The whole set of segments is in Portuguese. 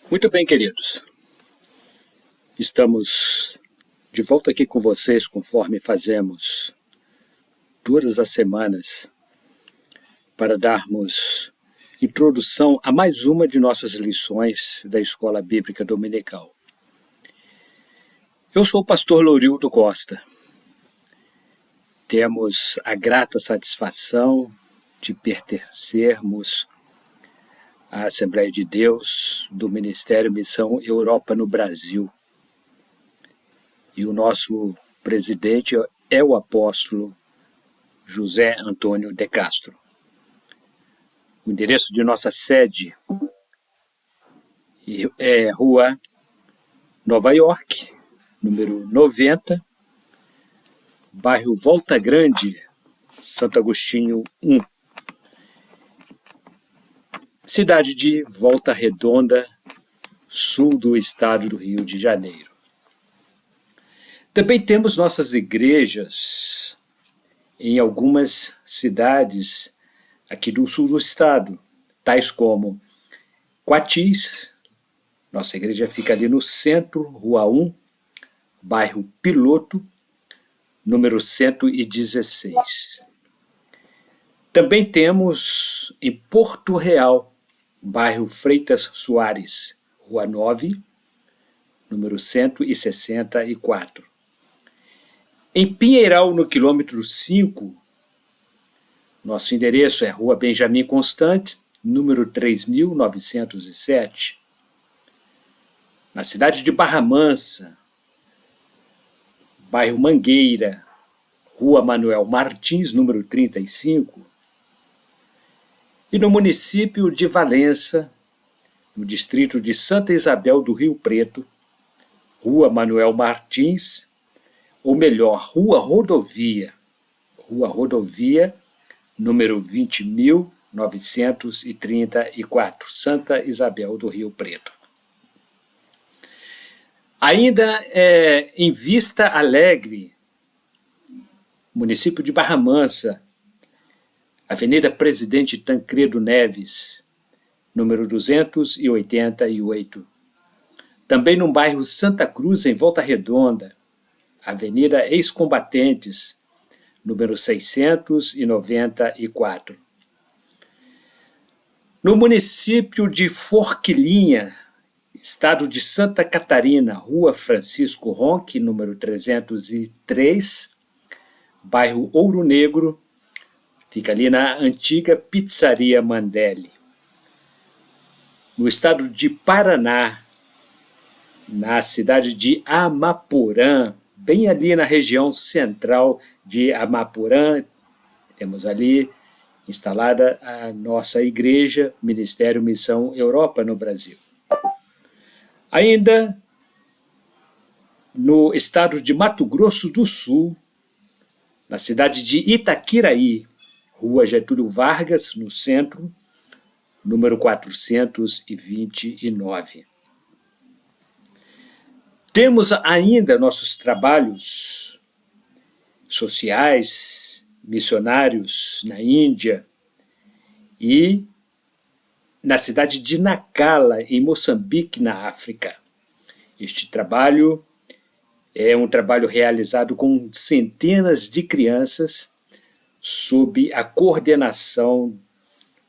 Muito bem, queridos. Estamos de volta aqui com vocês, conforme fazemos todas as semanas, para darmos introdução a mais uma de nossas lições da Escola Bíblica Dominical. Eu sou o pastor Lourildo Costa. Temos a grata satisfação de pertencermos à Assembleia de Deus do Ministério Missão Europa no Brasil. E o nosso presidente é o apóstolo José Antônio de Castro. O endereço de nossa sede é Rua Nova York, número 90, bairro Volta Grande, Santo Agostinho 1. Cidade de Volta Redonda, sul do estado do Rio de Janeiro. Também temos nossas igrejas em algumas cidades aqui do sul do estado, tais como Quatis, nossa igreja fica ali no centro, Rua 1, bairro Piloto, número 116. Também temos em Porto Real, bairro Freitas Soares, Rua 9, número 164. Em Pinheiral, no quilômetro 5, nosso endereço é Rua Benjamin Constant, número 3907. Na cidade de Barra Mansa, bairro Mangueira, Rua Manuel Martins, número 35. E no município de Valença, no distrito de Santa Isabel do Rio Preto, Rua Manuel Martins, ou melhor, Rua Rodovia, número 20.934, Santa Isabel do Rio Preto. Ainda em Vista Alegre, município de Barra Mansa, Avenida Presidente Tancredo Neves, número 288. Também no bairro Santa Cruz, em Volta Redonda, Avenida Ex-Combatentes, número 694. No município de Forquilinha, estado de Santa Catarina, Rua Francisco Ronque, número 303, bairro Ouro Negro, fica ali na antiga Pizzaria Mandelli. No estado de Paraná, na cidade de Amaporã, bem ali na região central de Amaporã, temos ali instalada a nossa igreja, Ministério Missão Europa no Brasil. Ainda no estado de Mato Grosso do Sul, na cidade de Itaquiraí, Rua Getúlio Vargas, no centro, número 429. Temos ainda nossos trabalhos sociais, missionários na Índia e na cidade de Nacala, em Moçambique, na África. Este trabalho é um trabalho realizado com centenas de crianças sob a coordenação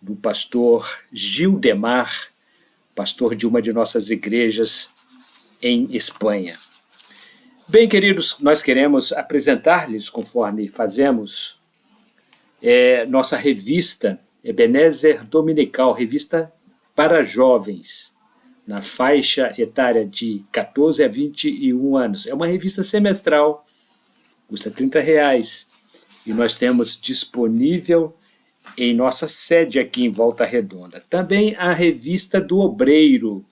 do pastor Gildemar, pastor de uma de nossas igrejas em Espanha. Bem, queridos, nós queremos apresentar-lhes, conforme fazemos, nossa revista Ebenezer Dominical, revista para jovens, na faixa etária de 14 a 21 anos. É uma revista semestral, custa R$30, e nós temos disponível em nossa sede aqui em Volta Redonda. Também a revista do Obreiro.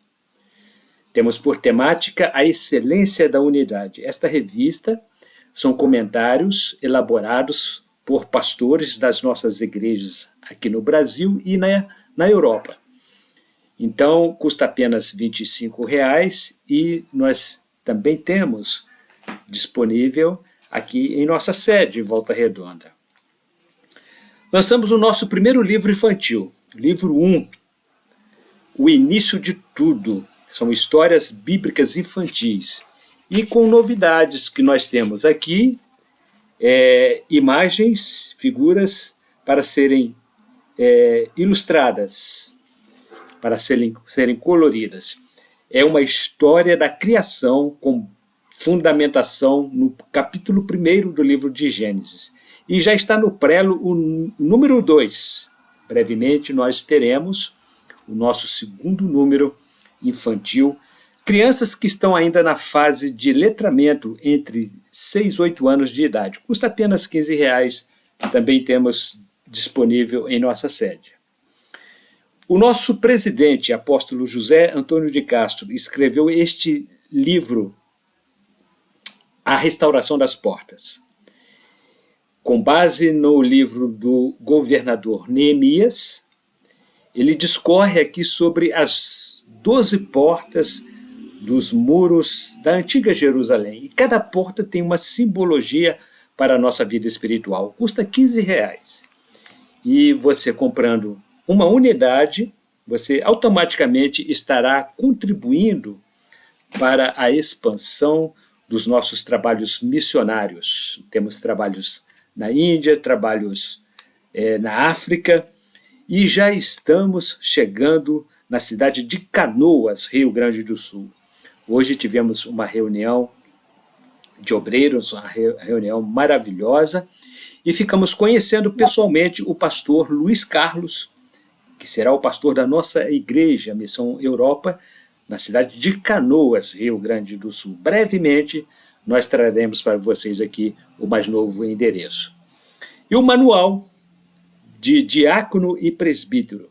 Temos por temática a excelência da unidade. Esta revista são comentários elaborados por pastores das nossas igrejas aqui no Brasil e na Europa. Então, custa apenas R$25 e nós também temos disponível aqui em nossa sede, em Volta Redonda. Lançamos o nosso primeiro livro infantil, livro 1, O Início de Tudo, São histórias bíblicas infantis. E com novidades que nós temos aqui, imagens, figuras para serem ilustradas, para serem coloridas. É uma história da criação com fundamentação no capítulo 1 do livro de Gênesis. E já está no prelo o número 2. Brevemente nós teremos o nosso segundo número infantil. Crianças que estão ainda na fase de letramento entre 6 e 8 anos de idade. Custa apenas R$15. Também temos disponível em nossa sede. O nosso presidente, apóstolo José Antônio de Castro, escreveu este livro, A Restauração das Portas. Com base no livro do governador Neemias, ele discorre aqui sobre as 12 portas dos muros da antiga Jerusalém. E cada porta tem uma simbologia para a nossa vida espiritual. Custa R$15. E você comprando uma unidade, você automaticamente estará contribuindo para a expansão dos nossos trabalhos missionários. Temos trabalhos na Índia, trabalhos na África, e já estamos chegando na cidade de Canoas, Rio Grande do Sul. Hoje tivemos uma reunião de obreiros, uma reunião maravilhosa, e ficamos conhecendo pessoalmente o pastor Luiz Carlos, que será o pastor da nossa igreja, Missão Europa, na cidade de Canoas, Rio Grande do Sul. Brevemente, nós traremos para vocês aqui o mais novo endereço. E o manual de diácono e presbítero.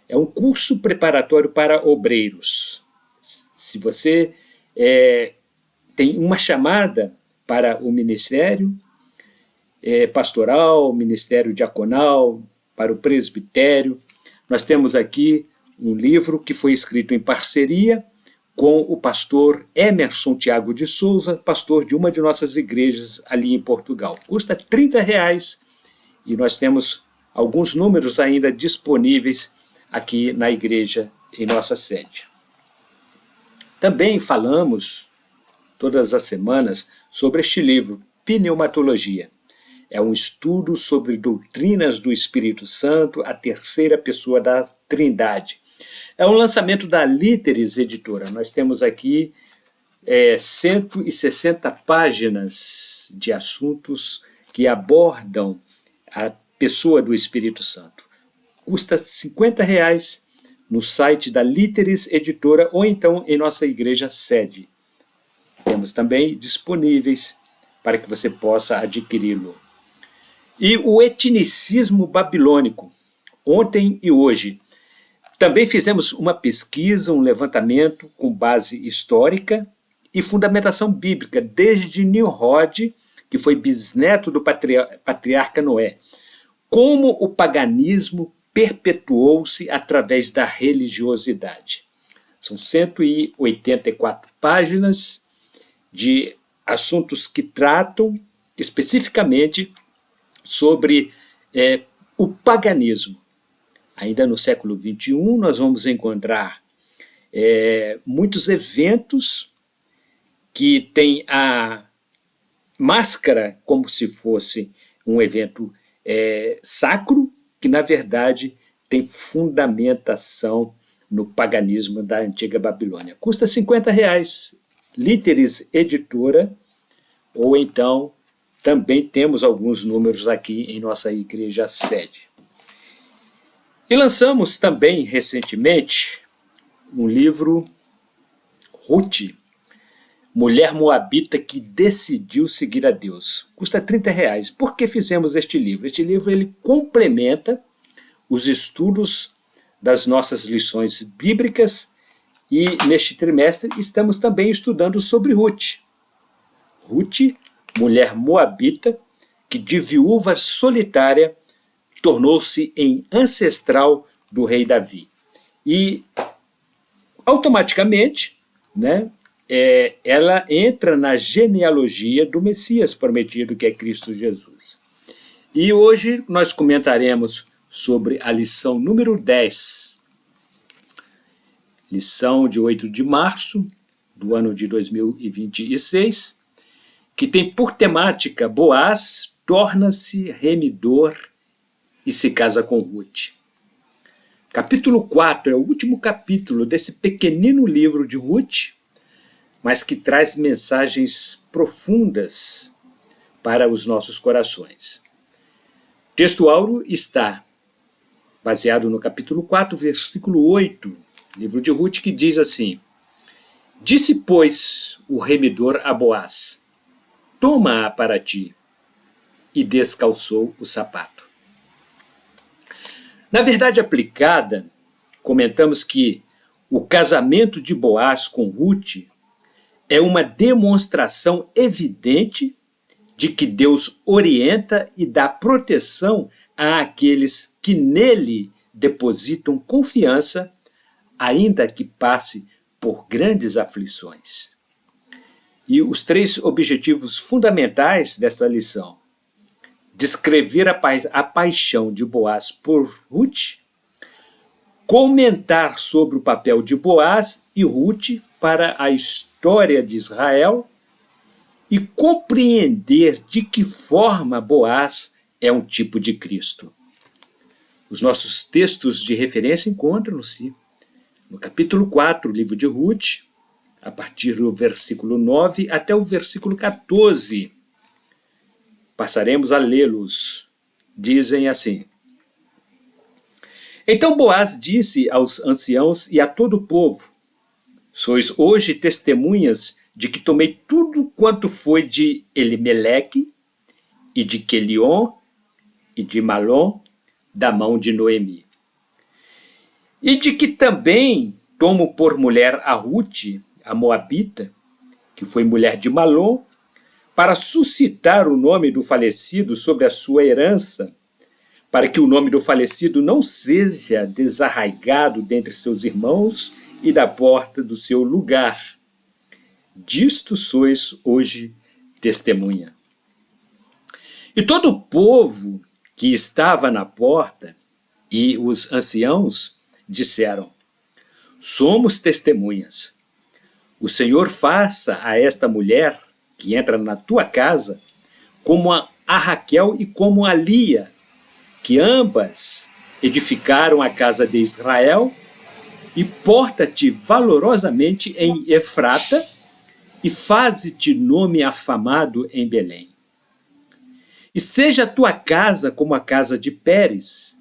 É um curso preparatório para obreiros. Se você tem uma chamada para o ministério pastoral, ministério diaconal, para o presbitério, nós temos aqui um livro que foi escrito em parceria com o pastor Emerson Tiago de Souza, pastor de uma de nossas igrejas ali em Portugal. Custa R$30 e nós temos alguns números ainda disponíveis aqui na igreja, em nossa sede. Também falamos, todas as semanas, sobre este livro, Pneumatologia. É um estudo sobre doutrinas do Espírito Santo, a terceira pessoa da Trindade. É um lançamento da Líteres Editora. Nós temos aqui 160 páginas de assuntos que abordam a pessoa do Espírito Santo. Custa R$50 no site da Líteres Editora ou então em nossa igreja sede. Temos também disponíveis para que você possa adquiri-lo. E o etnicismo babilônico, ontem e hoje. Também fizemos uma pesquisa, um levantamento com base histórica e fundamentação bíblica, desde Nimrod, que foi bisneto do patriarca Noé. Como o paganismo perpetuou-se através da religiosidade. São 184 páginas de assuntos que tratam especificamente sobre o paganismo. Ainda no século XXI, nós vamos encontrar muitos eventos que têm a máscara como se fosse um evento sacro, que na verdade tem fundamentação no paganismo da antiga Babilônia. Custa R$50, Líteres Editora, ou então também temos alguns números aqui em nossa igreja sede. E lançamos também recentemente um livro, Ruth, Mulher Moabita que decidiu seguir a Deus. Custa R$30. Por que fizemos este livro? Este livro ele complementa os estudos das nossas lições bíblicas e neste trimestre estamos também estudando sobre Ruth. Ruth, mulher moabita, que de viúva solitária tornou-se em ancestral do rei Davi. E automaticamente, ela entra na genealogia do Messias prometido, que é Cristo Jesus. E hoje nós comentaremos sobre a lição número 10. lição de 8 de março do ano de 2026, que tem por temática Boaz torna-se remidor e se casa com Ruth. Capítulo 4 é o último capítulo desse pequenino livro de Ruth, mas que traz mensagens profundas para os nossos corações. O texto áureo está baseado no capítulo 4, versículo 8, livro de Ruth, que diz assim: Disse, pois, o remidor a Boaz: Toma-a para ti, e descalçou o sapato. Na verdade aplicada, comentamos que o casamento de Boaz com Ruth é uma demonstração evidente de que Deus orienta e dá proteção àqueles que nele depositam confiança, ainda que passe por grandes aflições. E os 3 objetivos fundamentais dessa lição: descrever a paixão de Boaz por Ruth, comentar sobre o papel de Boaz e Ruth para a história de Israel e compreender de que forma Boaz é um tipo de Cristo. Os nossos textos de referência encontram-se no capítulo 4, livro de Ruth, a partir do versículo 9 até o versículo 14. Passaremos a lê-los. Dizem assim: Então Boaz disse aos anciãos e a todo o povo: Sois hoje testemunhas de que tomei tudo quanto foi de Elimeleque e de Quelion e de Malom da mão de Noemi. E de que também tomo por mulher a Ruth, a Moabita, que foi mulher de Malom, para suscitar o nome do falecido sobre a sua herança, para que o nome do falecido não seja desarraigado dentre seus irmãos e da porta do seu lugar. Disto sois hoje testemunha. E todo o povo que estava na porta e os anciãos disseram: Somos testemunhas. O Senhor faça a esta mulher que entra na tua casa como a Raquel e como a Lia, que ambas edificaram a casa de Israel, e porta-te valorosamente em Efrata e faze-te nome afamado em Belém. E seja a tua casa como a casa de Pérez,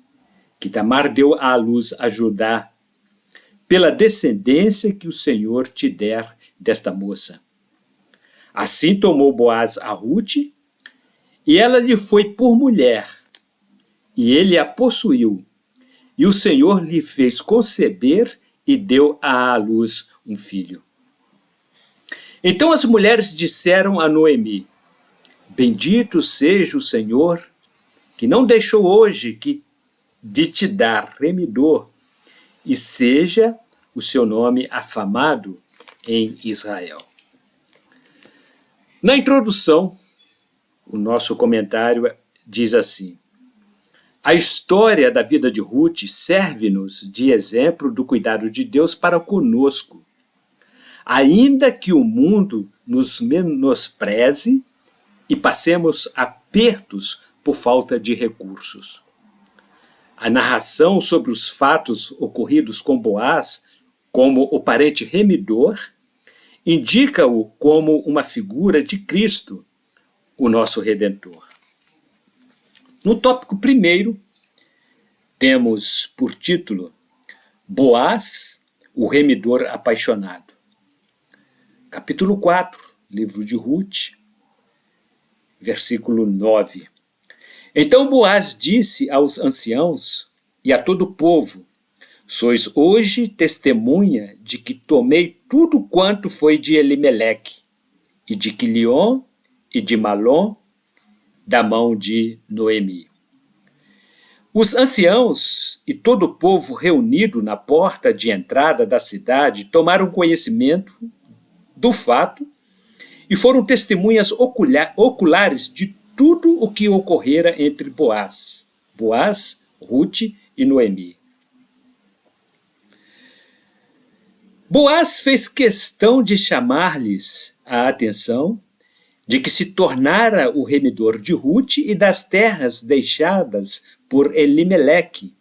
que Tamar deu à luz a Judá, pela descendência que o Senhor te der desta moça. Assim tomou Boaz a Ruth, e ela lhe foi por mulher, e ele a possuiu, e o Senhor lhe fez conceber e deu à luz um filho. Então as mulheres disseram a Noemi: Bendito seja o Senhor, que não deixou hoje de te dar remidor, e seja o seu nome afamado em Israel. Na introdução, o nosso comentário diz assim: A história da vida de Ruth serve-nos de exemplo do cuidado de Deus para conosco. Ainda que o mundo nos menospreze e passemos apertos por falta de recursos. A narração sobre os fatos ocorridos com Boaz, como o parente remidor, indica-o como uma figura de Cristo, o nosso Redentor. No tópico 1, temos por título Boaz, o remidor apaixonado. Capítulo 4, livro de Ruth, versículo 9. Então Boaz disse aos anciãos e a todo o povo: Sois hoje testemunha de que tomei tudo quanto foi de Elimeleque, e de Quilion e de Malom, da mão de Noemi. Os anciãos e todo o povo reunido na porta de entrada da cidade tomaram conhecimento do fato e foram testemunhas oculares de tudo o que ocorrera entre Boaz, Ruth e Noemi. Boaz fez questão de chamar-lhes a atenção de que se tornara o remidor de Ruth e das terras deixadas por Elimeleque,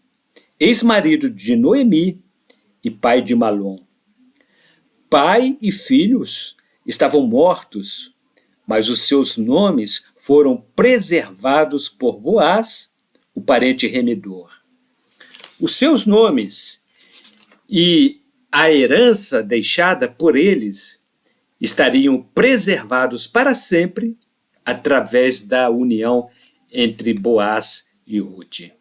ex-marido de Noemi e pai de Malom. Pai e filhos estavam mortos, mas os seus nomes foram preservados por Boaz, o parente remidor. Os seus nomes e a herança deixada por eles estariam preservados para sempre através da união entre Boaz e Ruth.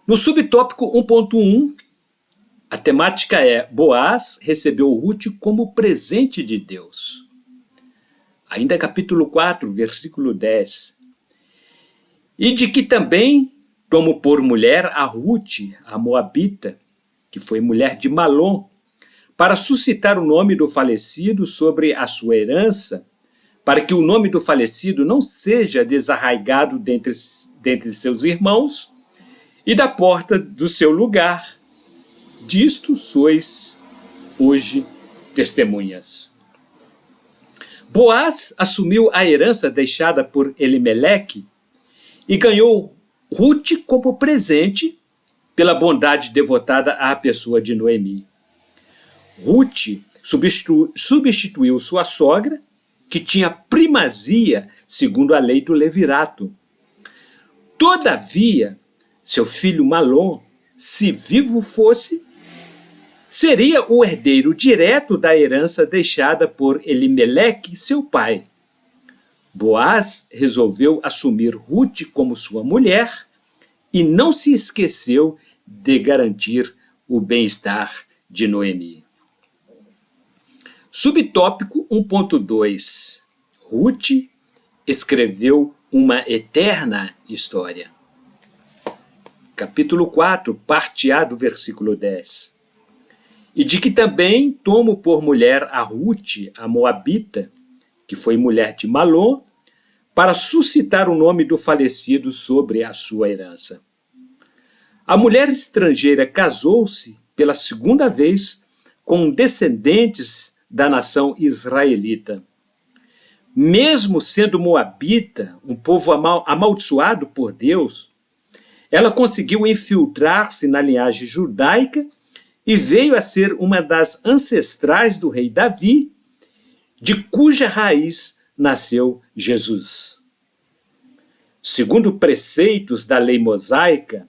No subtópico 1.1, a temática é: Boaz recebeu Ruth como presente de Deus. Ainda capítulo 4, versículo 10. E de que também tomo por mulher a Ruth, a Moabita, que foi mulher de Malom, para suscitar o nome do falecido sobre a sua herança, para que o nome do falecido não seja desarraigado dentre seus irmãos, e da porta do seu lugar. Disto sois hoje testemunhas. Boaz assumiu a herança deixada por Elimeleque e ganhou Ruth como presente pela bondade devotada à pessoa de Noemi. Ruth substituiu sua sogra, que tinha primazia segundo a lei do levirato. Todavia, seu filho Malom, se vivo fosse, seria o herdeiro direto da herança deixada por Elimeleque, seu pai. Boaz resolveu assumir Ruth como sua mulher e não se esqueceu de garantir o bem-estar de Noemi. Subtópico 1.2. Ruth escreveu uma eterna história. Capítulo 4, parte A do versículo 10. E de que também tomo por mulher a Ruth, a Moabita, que foi mulher de Malom, para suscitar o nome do falecido sobre a sua herança. A mulher estrangeira casou-se pela segunda vez com descendentes da nação israelita. Mesmo sendo moabita, um povo amaldiçoado por Deus, ela conseguiu infiltrar-se na linhagem judaica e veio a ser uma das ancestrais do rei Davi, de cuja raiz nasceu Jesus. Segundo preceitos da lei mosaica,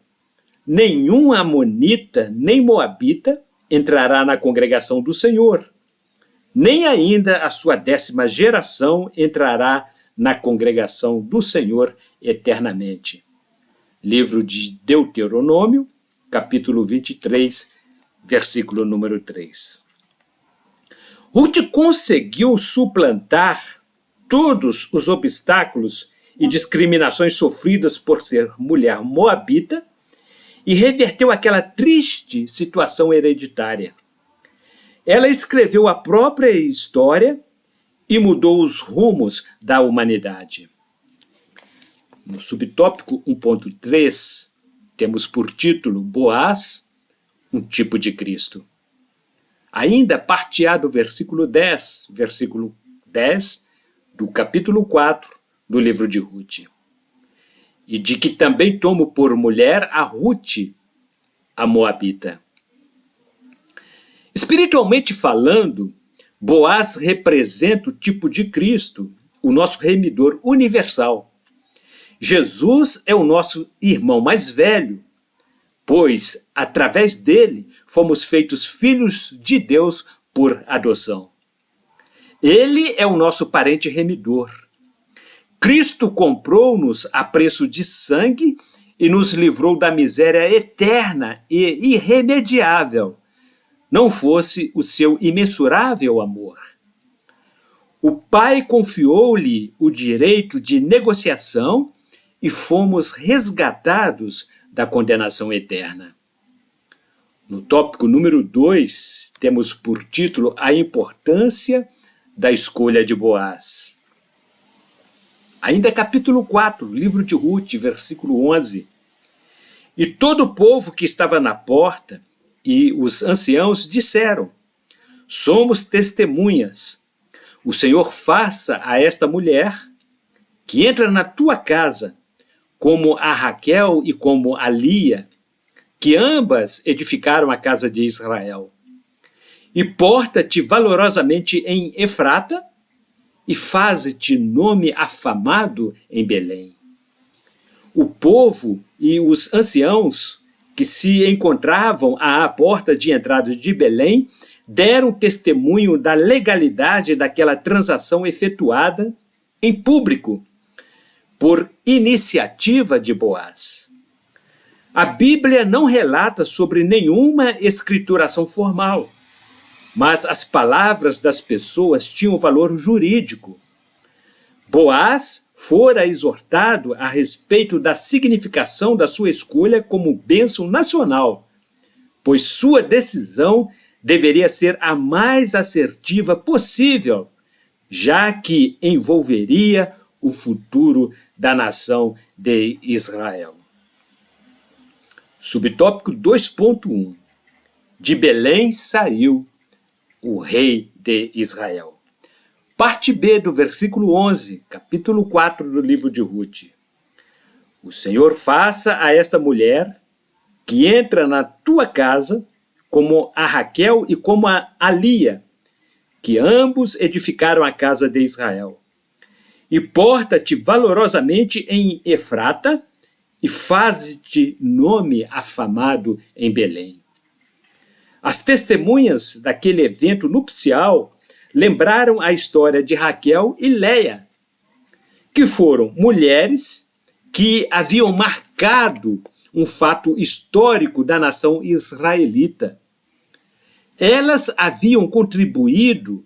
nenhum amonita nem moabita entrará na congregação do Senhor, nem ainda a sua 10ª geração entrará na congregação do Senhor eternamente. Livro de Deuteronômio, capítulo 23, versículo número 3. Ruth conseguiu suplantar todos os obstáculos e discriminações sofridas por ser mulher moabita e reverteu aquela triste situação hereditária. Ela escreveu a própria história e mudou os rumos da humanidade. No subtópico 1.3, temos por título Boaz, um tipo de Cristo. Ainda parte A do versículo 10, versículo 10 do capítulo 4 do livro de Ruth. E de que também tomo por mulher a Ruth, a Moabita. Espiritualmente falando, Boaz representa o tipo de Cristo, o nosso remidor universal. Jesus é o nosso irmão mais velho, pois, através dele, fomos feitos filhos de Deus por adoção. Ele é o nosso parente remidor. Cristo comprou-nos a preço de sangue e nos livrou da miséria eterna e irremediável, não fosse o seu imensurável amor. O Pai confiou-lhe o direito de negociação e fomos resgatados da condenação eterna. No tópico número 2, temos por título a importância da escolha de Boaz. Ainda capítulo 4, livro de Ruth, versículo 11. E todo o povo que estava na porta e os anciãos disseram: somos testemunhas. O Senhor faça a esta mulher, que entra na tua casa, como a Raquel e como a Lia, que ambas edificaram a casa de Israel. E porta-te valorosamente em Efrata, e faze-te nome afamado em Belém. O povo e os anciãos que se encontravam à porta de entrada de Belém deram testemunho da legalidade daquela transação efetuada em público, por iniciativa de Boaz. A Bíblia não relata sobre nenhuma escrituração formal, mas as palavras das pessoas tinham valor jurídico. Boaz fora exortado a respeito da significação da sua escolha como bênção nacional, pois sua decisão deveria ser a mais assertiva possível, já que envolveria o futuro da nação de Israel. Subtópico 2.1. De Belém saiu o rei de Israel. Parte B do versículo 11, capítulo 4 do livro de Ruth. O Senhor faça a esta mulher que entra na tua casa como a Raquel e como a Lia, que ambos edificaram a casa de Israel. E porta-te valorosamente em Efrata, e faze-te nome afamado em Belém. As testemunhas daquele evento nupcial lembraram a história de Raquel e Leia, que foram mulheres que haviam marcado um fato histórico da nação israelita. Elas haviam contribuído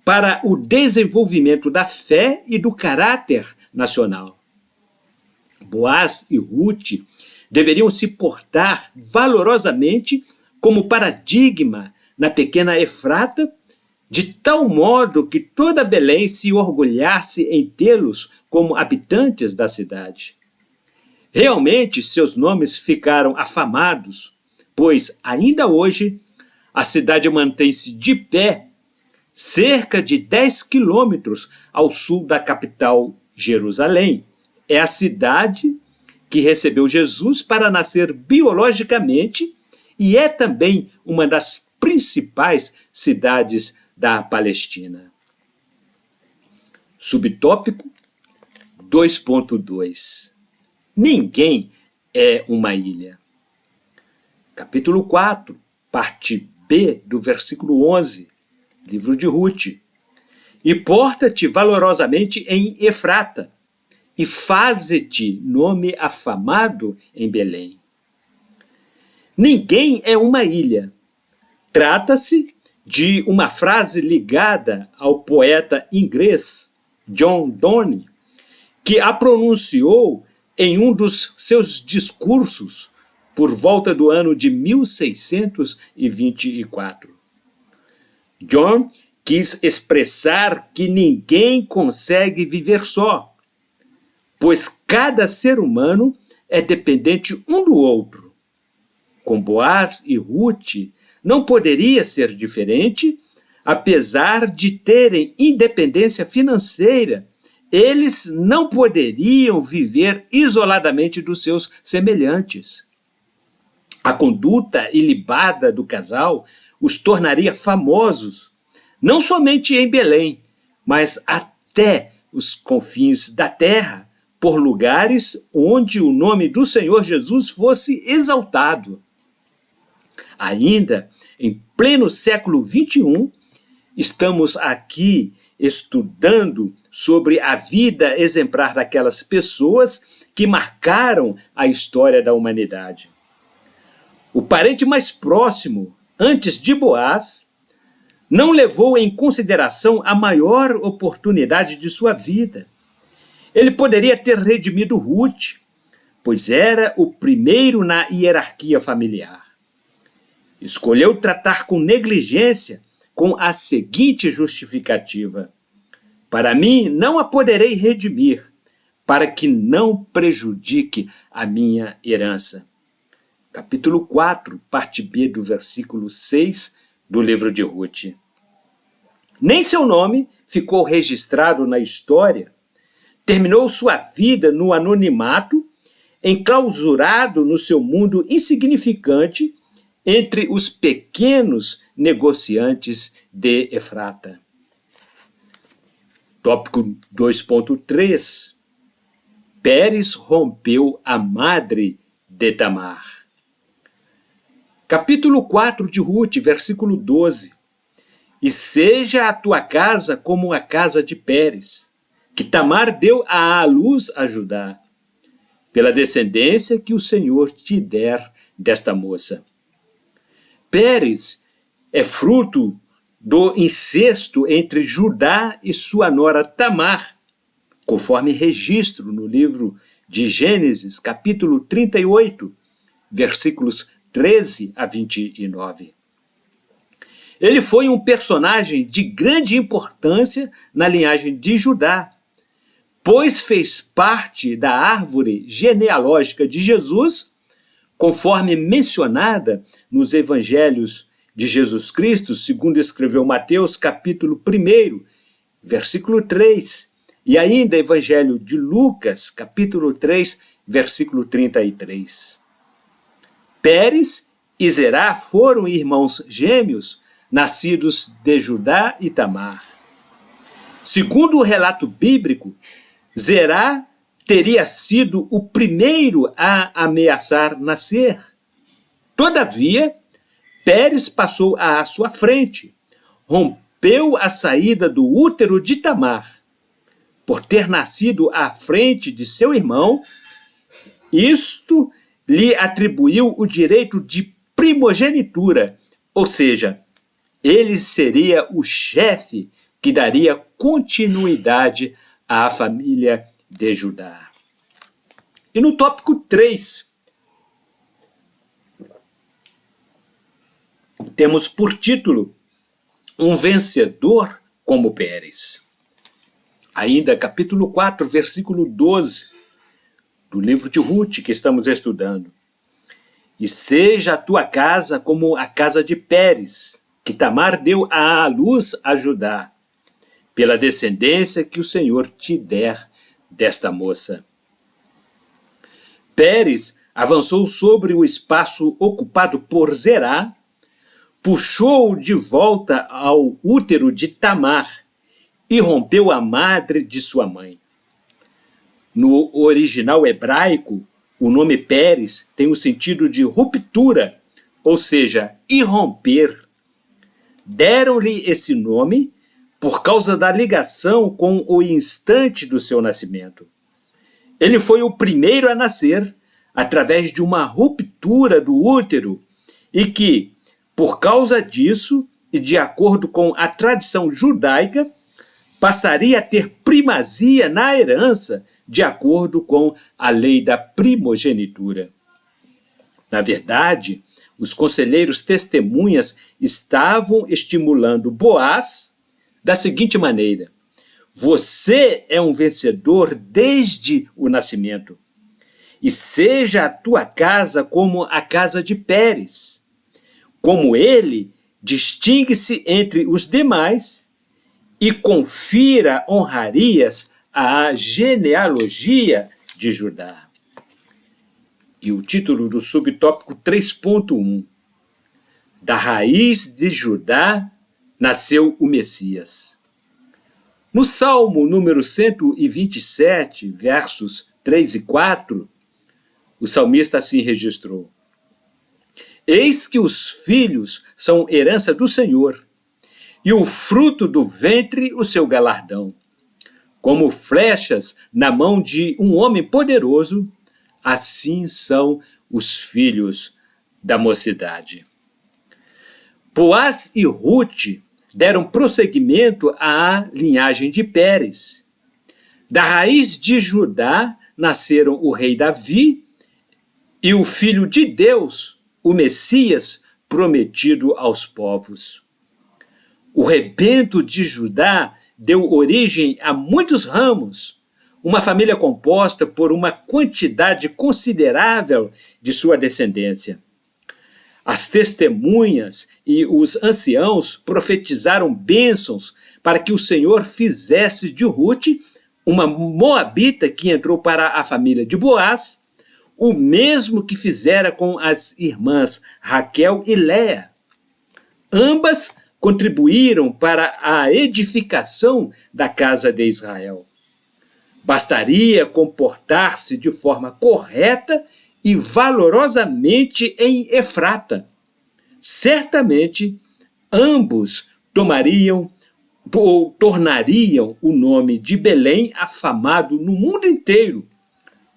para o desenvolvimento da fé e do caráter nacional. Boaz e Ruth deveriam se portar valorosamente como paradigma na pequena Efrata, de tal modo que toda Belém se orgulhasse em tê-los como habitantes da cidade. Realmente, seus nomes ficaram afamados, pois ainda hoje a cidade mantém-se de pé cerca de 10 quilômetros ao sul da capital, Jerusalém. É a cidade que recebeu Jesus para nascer biologicamente e é também uma das principais cidades da Palestina. Subtópico 2.2. Ninguém é uma ilha. Capítulo 4, parte B do versículo 11, livro de Ruth. E porta-te valorosamente em Efrata, e faze-te nome afamado em Belém. Ninguém é uma ilha. Trata-se de uma frase ligada ao poeta inglês John Donne, que a pronunciou em um dos seus discursos por volta do ano de 1624. John quis expressar que ninguém consegue viver só, pois cada ser humano é dependente um do outro. Com Boaz e Ruth não poderia ser diferente, apesar de terem independência financeira. Eles não poderiam viver isoladamente dos seus semelhantes. A conduta ilibada do casal os tornaria famosos, não somente em Belém, mas até os confins da terra, por lugares onde o nome do Senhor Jesus fosse exaltado. Ainda em pleno século XXI, estamos aqui estudando sobre a vida exemplar daquelas pessoas que marcaram a história da humanidade. O parente mais próximo, antes de Boaz, não levou em consideração a maior oportunidade de sua vida. Ele poderia ter redimido Ruth, pois era o primeiro na hierarquia familiar. Escolheu tratar com negligência com a seguinte justificativa: para mim não a poderei redimir, para que não prejudique a minha herança. capítulo 4, parte B do versículo 6 do livro de Ruth. Nem seu nome ficou registrado na história. Terminou sua vida no anonimato, enclausurado no seu mundo insignificante entre os pequenos negociantes de Efrata. Tópico 2.3. Pérez rompeu a madre de Tamar. Capítulo 4 de Ruth, versículo 12. E seja a tua casa como a casa de Pérez, que Tamar deu à luz a Judá, pela descendência que o Senhor te der desta moça. Pérez é fruto do incesto entre Judá e sua nora Tamar, conforme registro no livro de Gênesis, capítulo 38, versículos 13 a 29. Ele foi um personagem de grande importância na linhagem de Judá, pois fez parte da árvore genealógica de Jesus, conforme mencionada nos evangelhos de Jesus Cristo, segundo escreveu Mateus, capítulo 1, versículo 3, e ainda evangelho de Lucas, capítulo 3, versículo 33. Pérez e Zerá foram irmãos gêmeos, nascidos de Judá e Tamar. Segundo o relato bíblico, Zerá teria sido o primeiro a ameaçar nascer. Todavia, Pérez passou à sua frente, rompeu a saída do útero de Tamar. Por ter nascido à frente de seu irmão, isto lhe atribuiu o direito de primogenitura, ou seja, ele seria o chefe que daria continuidade à família de Judá. E no tópico 3, temos por título um vencedor como Pérez. Ainda capítulo 4, versículo 12 do livro de Ruth que estamos estudando. E seja a tua casa como a casa de Pérez, que Tamar deu à luz a Judá, pela descendência que o Senhor te der desta moça. Pérez avançou sobre o espaço ocupado por Zerá, puxou-o de volta ao útero de Tamar e rompeu a madre de sua mãe. No original hebraico, o nome Pérez tem o sentido de ruptura, ou seja, irromper. Deram-lhe esse nome por causa da ligação com o instante do seu nascimento. Ele foi o primeiro a nascer através de uma ruptura do útero e que, por causa disso, e de acordo com a tradição judaica, passaria a ter primazia na herança de acordo com a lei da primogenitura. Na verdade, os conselheiros testemunhas estavam estimulando Boaz da seguinte maneira: você é um vencedor desde o nascimento, e seja a tua casa como a casa de Pérez. Como ele, distingue-se entre os demais e confira honrarias à genealogia de Judá. E o título do subtópico 3.1: Da raiz de Judá nasceu o Messias. No Salmo número 127, versos 3 e 4, o salmista assim registrou: Eis que os filhos são herança do Senhor, e o fruto do ventre o seu galardão. Como flechas na mão de um homem poderoso, assim são os filhos da mocidade. Boaz e Ruth deram prosseguimento à linhagem de Pérez. Da raiz de Judá nasceram o rei Davi e o Filho de Deus, o Messias prometido aos povos. O rebento de Judá deu origem a muitos ramos, uma família composta por uma quantidade considerável de sua descendência. As testemunhas e os anciãos profetizaram bênçãos para que o Senhor fizesse de Ruth, uma moabita que entrou para a família de Boaz, o mesmo que fizera com as irmãs Raquel e Léa. Ambas contribuíram para a edificação da casa de Israel. Bastaria comportar-se de forma correta e valorosamente em Efrata. Certamente, ambos tornariam o nome de Belém afamado no mundo inteiro,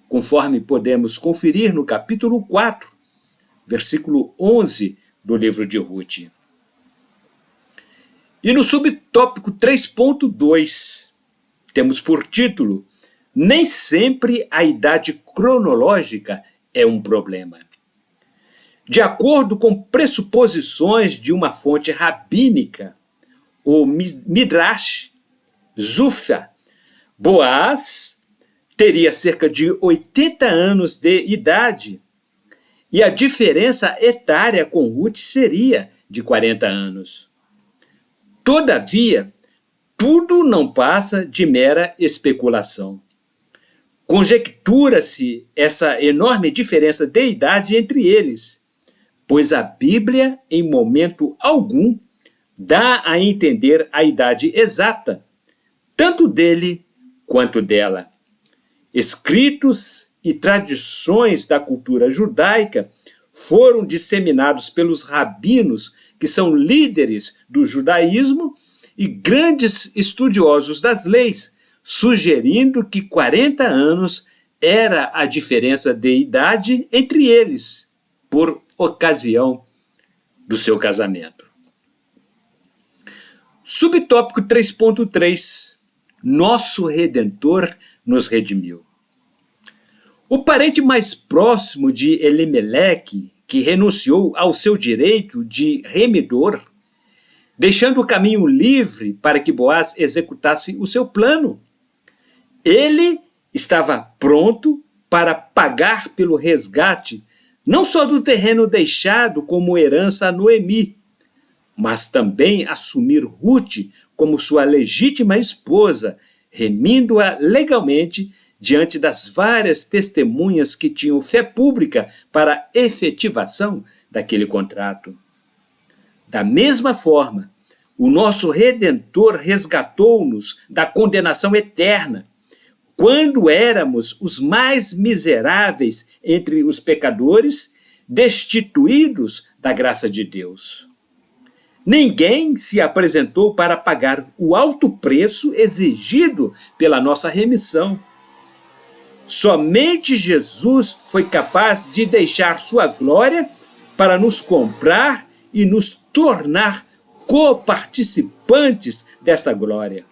conforme podemos conferir no capítulo 4, versículo 11 do livro de Ruth. E no subtópico 3.2, temos por título: Nem sempre a idade cronológica é um problema. De acordo com pressuposições de uma fonte rabínica, o Midrash Zufa, Boaz teria cerca de 80 anos de idade e a diferença etária com Ruth seria de 40 anos. Todavia, tudo não passa de mera especulação. Conjectura-se essa enorme diferença de idade entre eles, pois a Bíblia, em momento algum, dá a entender a idade exata, tanto dele quanto dela. Escritos e tradições da cultura judaica foram disseminados pelos rabinos, que são líderes do judaísmo e grandes estudiosos das leis, sugerindo que 40 anos era a diferença de idade entre eles, por ocasião do seu casamento. Subtópico 3.3. Nosso Redentor nos redimiu. O parente mais próximo de Elimeleque, que renunciou ao seu direito de remidor, deixando o caminho livre para que Boaz executasse o seu plano. Ele estava pronto para pagar pelo resgate, não só do terreno deixado como herança a Noemi, mas também assumir Ruth como sua legítima esposa, remindo-a legalmente diante das várias testemunhas que tinham fé pública para a efetivação daquele contrato. Da mesma forma, o nosso Redentor resgatou-nos da condenação eterna, quando éramos os mais miseráveis entre os pecadores, destituídos da graça de Deus. Ninguém se apresentou para pagar o alto preço exigido pela nossa remissão. Somente Jesus foi capaz de deixar sua glória para nos comprar e nos tornar coparticipantes desta glória.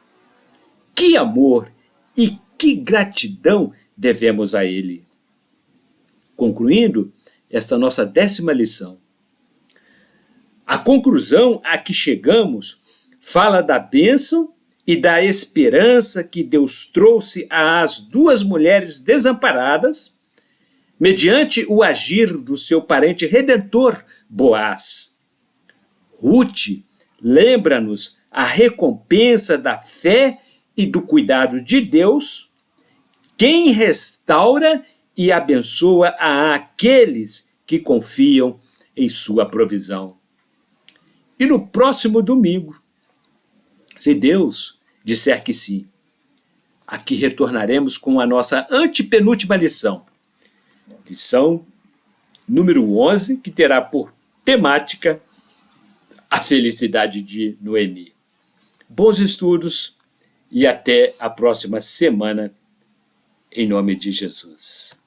Que amor e que gratidão devemos a Ele. Concluindo esta nossa 10ª lição. A conclusão a que chegamos fala da bênção e da esperança que Deus trouxe às duas mulheres desamparadas, mediante o agir do seu parente redentor, Boaz. Ruth lembra-nos a recompensa da fé e do cuidado de Deus, quem restaura e abençoa a aqueles que confiam em sua provisão. E no próximo domingo, se Deus disser que sim, aqui retornaremos com a nossa antepenúltima lição. Lição número 11, que terá por temática a felicidade de Noemi. Bons estudos e até a próxima semana, em nome de Jesus.